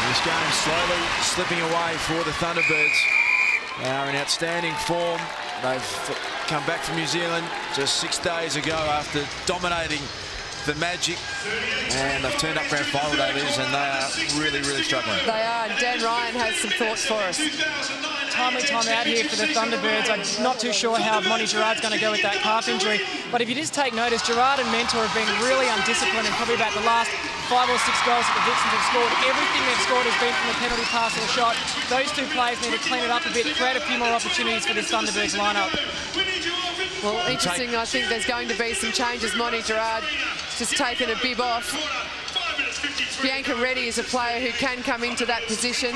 This game slowly slipping away for the Thunderbirds. They are in outstanding form. They've come back from New Zealand just 6 days ago after dominating the Magic, and they've turned up grand final days, and they are really, really struggling. They are. Dan Ryan has some thoughts for us. Timely time out here for the Thunderbirds. I'm not too sure how Monty Gerard's going to go with that calf injury, but if you just take notice, Gerard and Mentor have been really undisciplined, and probably about the last 5 or 6 goals that the Vixens have scored, everything they've scored has been from the penalty pass or shot. Those two players need to clean it up a bit, create a few more opportunities for this Thunderbirds lineup. Well, interesting. I think there's going to be some changes. Monty Gerard just taken a bib off. Bianca Reddy is a player who can come into that position.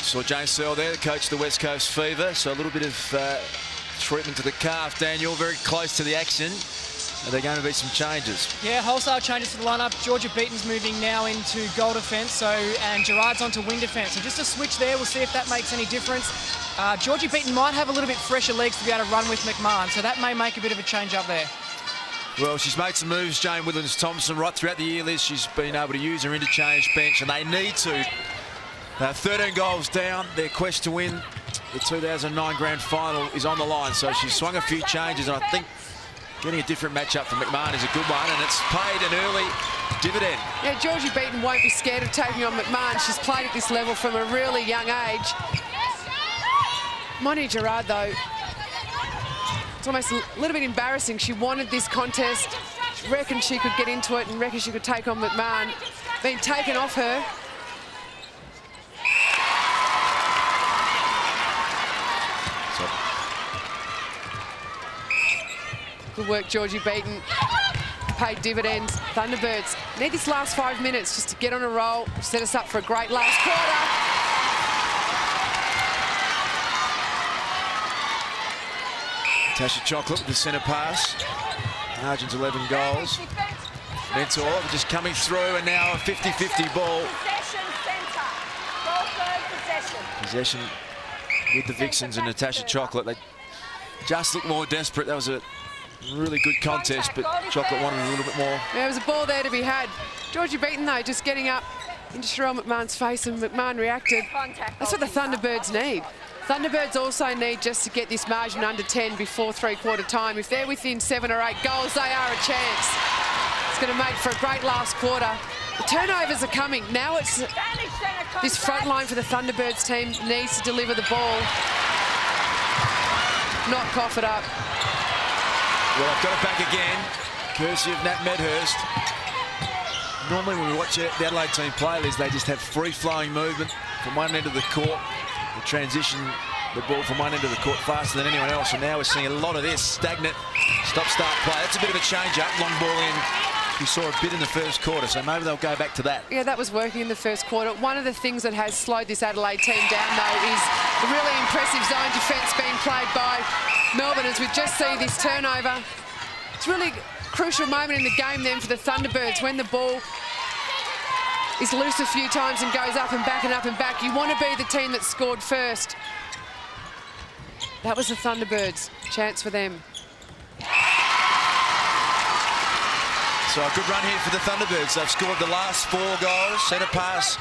Saw James Searle there, the coach of the West Coast Fever, so a little bit of treatment to the calf. Daniel, very close to the action. Are there going to be some changes? Yeah, wholesale changes to the lineup. Georgia Beaton's moving now into goal defence, and Gerard's onto wing defence. So just a switch there. We'll see if that makes any difference. Georgia Beaton might have a little bit fresher legs to be able to run with McMahon, so that may make a bit of a change up there. Well, she's made some moves, Jane Withens-Thompson, right throughout the year, Liz. She's been able to use her interchange bench, and they need to. 13 goals down. Their quest to win the 2009 grand final is on the line, so she's swung a few changes, and I think getting a different matchup for McMahon is a good one, and it's paid an early dividend. Yeah, Georgie Beaton won't be scared of taking on McMahon. She's played at this level from a really young age. Monty Gerard, though, it's almost a little bit embarrassing. She wanted this contest. She reckoned she could get into it and reckoned she could take on McMahon. Being taken off her. Good work, Georgie Beaton. Paid dividends. Thunderbirds need this last 5 minutes just to get on a roll, set us up for a great last quarter. Tasha Chocolate with the centre pass. Margins 11 goals. Mentor just coming through, and now a 50-50 ball. Possession with the Vixens and Natasha Chocolate. They just look more desperate. That was a really good contest, but Chocolate wanted a little bit more. There was a ball there to be had. Georgie Beaton, though, just getting up into Sherelle McMahon's face, and McMahon reacted. That's what the Thunderbirds need. Thunderbirds also need just to get this margin under 10 before three-quarter time. If they're within 7 or 8 goals, they are a chance. It's going to make for a great last quarter. The turnovers are coming. Now it's this front line for the Thunderbirds team needs to deliver the ball. Not cough it up. Well, I've got it back again, courtesy of Nat Medhurst. Normally when we watch the Adelaide team play, Liz, they just have free-flowing movement from one end of the court. They transition the ball from one end of the court faster than anyone else, and now we're seeing a lot of this stagnant stop-start play. That's a bit of a change-up, long ball in. We saw a bit in the first quarter, so maybe they'll go back to that. Yeah, that was working in the first quarter. One of the things that has slowed this Adelaide team down, though, is the really impressive zone defence being played by Melbourne, as we just see this turnover. It's really a crucial moment in the game then for the Thunderbirds when the ball is loose a few times and goes up and back and up and back. You want to be the team that scored first. That was the Thunderbirds. Chance for them. So a good run here for the Thunderbirds. They've scored the last 4 goals. Centre pass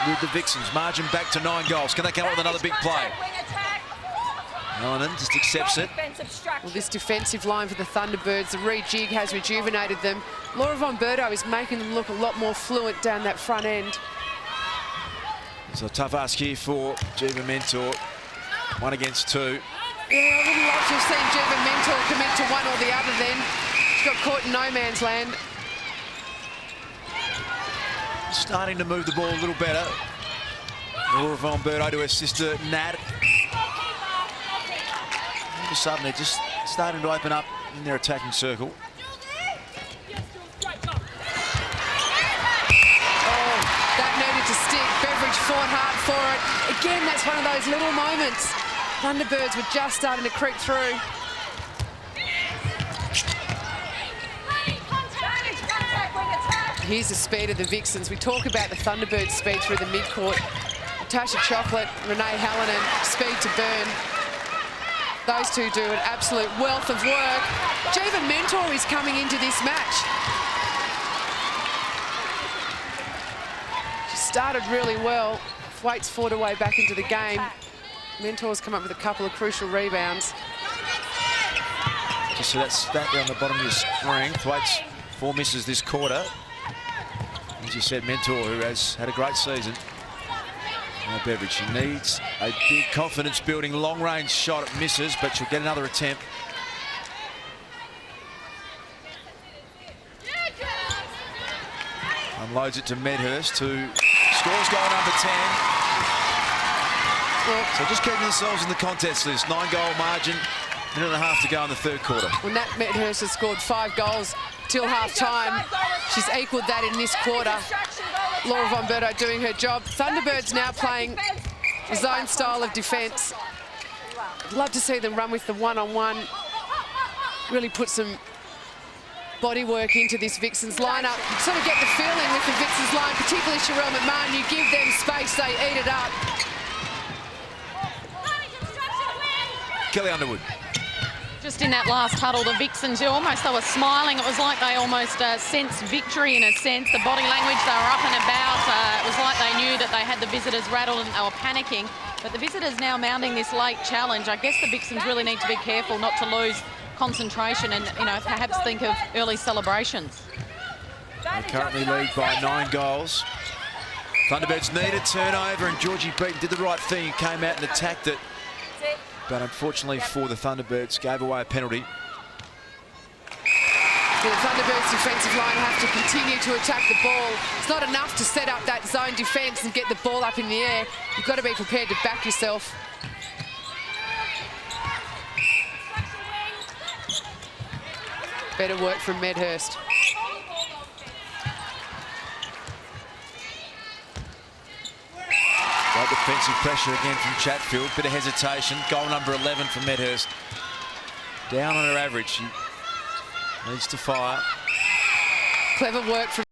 with the Vixens. Margin back to 9 goals. Can they come up with another big play? Melanie just accepts it. Well, this defensive line for the Thunderbirds, the rejig has rejuvenated them. Laura Von Berto is making them look a lot more fluent down that front end. So a tough ask here for Jiva Mentor. 1 against 2. Yeah, I would love to have seen Jiva Mentor commit to one or the other then. She's got caught in no man's land. Starting to move the ball a little better. Laura Von Berto to her sister Nat. All of a sudden, they're just starting to open up in their attacking circle. Oh, that needed to stick. Beveridge fought hard for it. Again, that's one of those little moments. Thunderbirds were just starting to creep through. Here's the speed of the Vixens. We talk about the Thunderbirds' speed through the midcourt. Natasha Chocolate, Renee Hallinan, speed to burn. Those two do an absolute wealth of work. Jiva Mentor is coming into this match. She's started really well. Thwaites fought her way back into the game. Mentor's come up with a couple of crucial rebounds. Just see that stat there on the bottom of your screen. Thwaites 4 misses this quarter. As you said, Mentor, who has had a great season. Now Beveridge, she needs a big confidence-building long-range shot at misses, but she'll get another attempt. Unloads it to Medhurst, who scores goal number 10. So just keeping themselves in the contest list. 9-goal margin, minute and a half to go in the third quarter. Well, Nat Medhurst has scored 5 goals till half-time. She's equalled that in this quarter. Laura Von Berto doing her job. Thunderbirds now playing a zone style of defence. I'd love to see them run with the one-on-one. Really put some body work into this Vixens lineup. You sort of get the feeling with the Vixens line, particularly Sherelle McMahon, you give them space, they eat it up. Kelly Underwood. Just in that last huddle, the Vixens, they were smiling. It was like they almost sensed victory in a sense. The body language, they were up and about. It was like they knew that they had the visitors rattled and they were panicking. But the visitors now mounting this late challenge. I guess the Vixens really need to be careful not to lose concentration and, perhaps think of early celebrations. They currently lead by 9 goals. Thunderbirds need a turnover, and Georgie Beaton did the right thing. He came out and attacked it. But unfortunately for the Thunderbirds, gave away a penalty. The Thunderbirds defensive line have to continue to attack the ball. It's not enough to set up that zone defence and get the ball up in the air. You've got to be prepared to back yourself. Better work from Medhurst. Great defensive pressure again from Chatfield. Bit of hesitation. Goal number 11 for Medhurst. Down on her average. She needs to fire. Clever work from